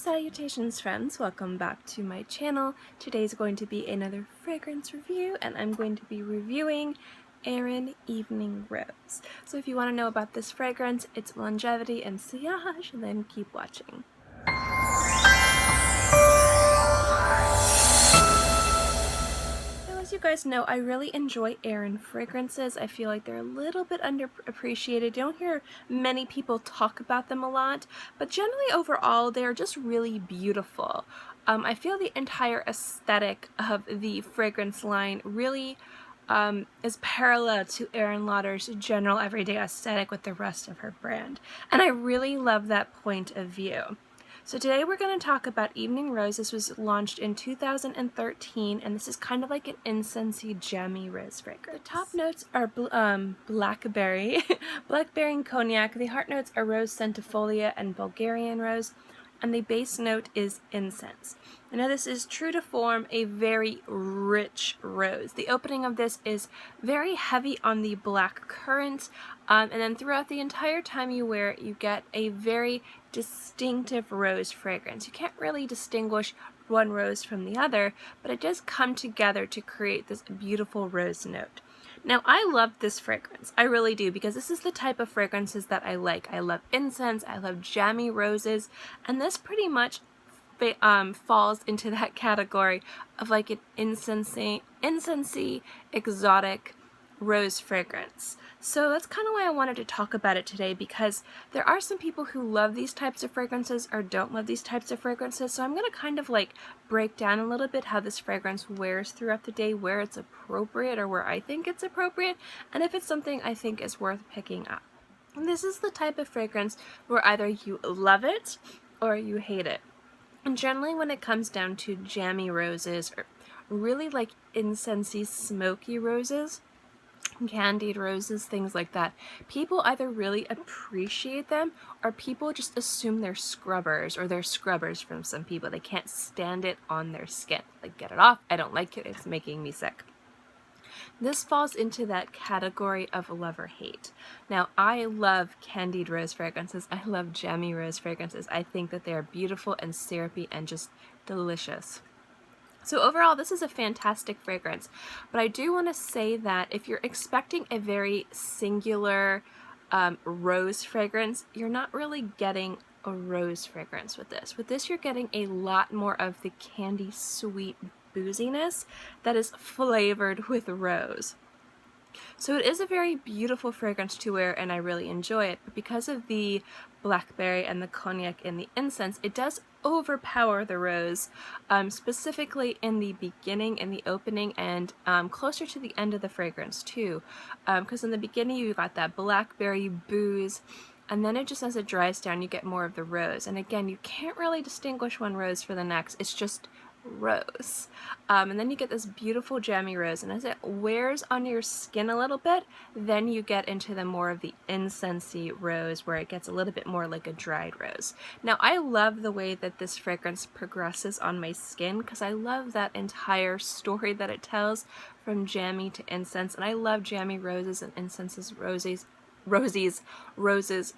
Salutations friends, welcome back to my channel. Today is going to be another fragrance review and I'm going to be reviewing Aerin Evening Rose. So if you want to know about this fragrance, its longevity and sillage, then keep watching. As you guys know, I really enjoy Aerin fragrances. I feel like they're a little bit underappreciated. You don't hear many people talk about them a lot, but generally overall they're just really beautiful. I feel the entire aesthetic of the fragrance line really is parallel to Erin Lauder's general everyday aesthetic with the rest of her brand, and I really love that point of view. So today we're going to talk about Evening Rose. This was launched in 2013, and this is kind of like an incensey, jammy rose fragrance. The top notes are Blackberry, Blackberry and Cognac. The heart notes are rose, Centifolia, and Bulgarian rose, and the base note is Incense. I know this is true to form a very rich rose. The opening of this is very heavy on the black currant, and then throughout the entire time you wear it, you get a very distinctive rose fragrance. You can't really distinguish one rose from the other, but it does come together to create this beautiful rose note. Now, I love this fragrance. I really do, because this is the type of fragrances that I like. I love incense, I love jammy roses, and this pretty much falls into that category of like an incensey, exotic rose fragrance. So that's kind of why I wanted to talk about it today, because there are some people who love these types of fragrances or don't love these types of fragrances. So I'm going to kind of like break down a little bit how this fragrance wears throughout the day, where it's appropriate or where I think it's appropriate, and if it's something I think is worth picking up. And this is the type of fragrance where either you love it or you hate it. And generally when it comes down to jammy roses or really like incensey, smoky roses, candied roses, things like that, people either really appreciate them or people just assume they're scrubbers, or they're scrubbers from some people. They can't stand it on their skin. Like, get it off, I don't like it, it's making me sick. This falls into that category of love or hate. Now, I love candied rose fragrances. I love jammy rose fragrances. I think that they are beautiful and syrupy and just delicious. So overall, this is a fantastic fragrance, but I do want to say that if you're expecting a very singular rose fragrance, you're not really getting a rose fragrance with this. With this, you're getting a lot more of the candy sweet booziness that is flavored with rose. So it is a very beautiful fragrance to wear, and I really enjoy it, but because of the blackberry and the cognac and the incense, it does overpower the rose, specifically in the beginning, in the opening, and closer to the end of the fragrance too, because in the beginning you got that blackberry booze, and then it just, as it dries down, you get more of the rose, and again, you can't really distinguish one rose for the next. It's just rose, and then you get this beautiful jammy rose, and as it wears on your skin a little bit, then you get into the more of the incensey rose, where it gets a little bit more like a dried rose. Now, I love the way that this fragrance progresses on my skin, because I love that entire story that it tells, from jammy to incense, and I love jammy roses and incenses, roses,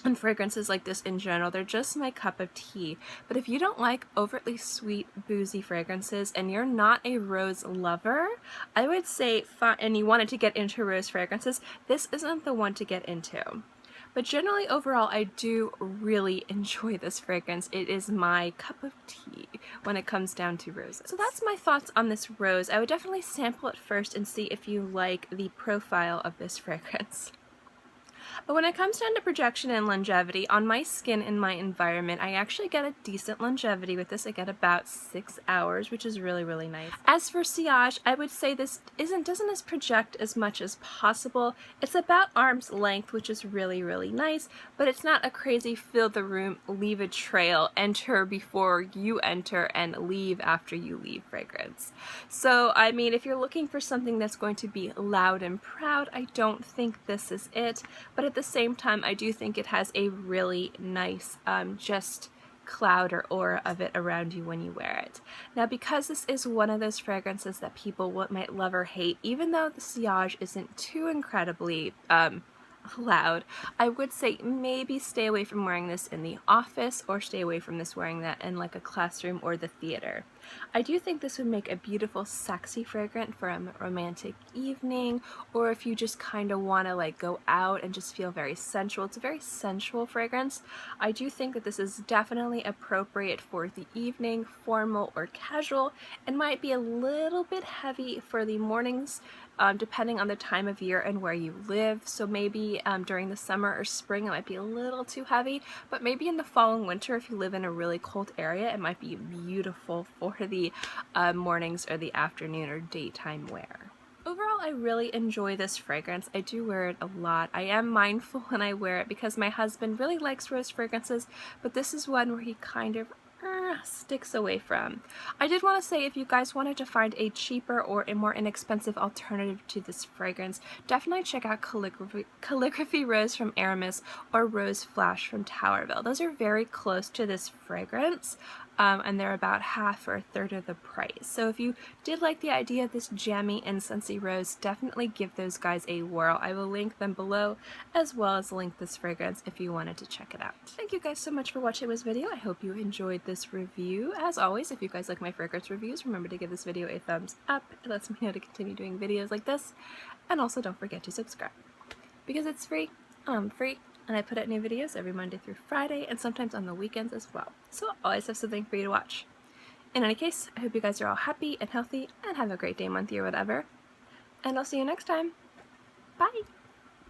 and fragrances like this in general. They're just my cup of tea. But if you don't like overtly sweet, boozy fragrances and you're not a rose lover, I would say, and you wanted to get into rose fragrances, this isn't the one to get into. But generally overall, I do really enjoy this fragrance. It is my cup of tea when it comes down to roses. So that's my thoughts on this rose. I would definitely sample it first and see if you like the profile of this fragrance. But when it comes down to projection and longevity, on my skin and my environment, I actually get a decent longevity with this. I get about 6 hours, which is really, really nice. As for sillage, I would say this doesn't project as much as possible. It's about arm's length, which is really, really nice, but it's not a crazy fill the room, leave a trail, enter before you enter, and leave after you leave fragrance. So, I mean, if you're looking for something that's going to be loud and proud, I don't think this is it. But at the same time, I do think it has a really nice just cloud or aura of it around you when you wear it. Now, because this is one of those fragrances that people might love or hate, even though the sillage isn't too incredibly allowed, I would say maybe stay away from wearing this in the office, or stay away from this wearing that in like a classroom or the theater. I do think this would make a beautiful sexy fragrance for a romantic evening, or if you just kind of want to like go out and just feel very sensual. It's a very sensual fragrance. I do think that this is definitely appropriate for the evening, formal or casual. It might be a little bit heavy for the mornings, depending on the time of year and where you live. So maybe during the summer or spring it might be a little too heavy, but maybe in the fall and winter, if you live in a really cold area, it might be beautiful for the mornings or the afternoon or daytime wear. Overall, I really enjoy this fragrance. I do wear it a lot. I am mindful when I wear it because my husband really likes rose fragrances, but this is one where he kind of sticks away from. I did want to say, if you guys wanted to find a cheaper or a more inexpensive alternative to this fragrance, definitely check out Calligraphy Rose from Aramis or Rose Flash from Taureville. Those are very close to this fragrance. And they're about half or a third of the price. So if you did like the idea of this jammy incensey rose, definitely give those guys a whirl. I will link them below, as well as link this fragrance if you wanted to check it out. Thank you guys so much for watching this video. I hope you enjoyed this review. As always, if you guys like my fragrance reviews, remember to give this video a thumbs up. It lets me know to continue doing videos like this. And also don't forget to subscribe, because it's free. I'm free. And I put out new videos every Monday through Friday, and sometimes on the weekends as well. So I always have something for you to watch. In any case, I hope you guys are all happy and healthy and have a great day, month, year, whatever. And I'll see you next time. Bye!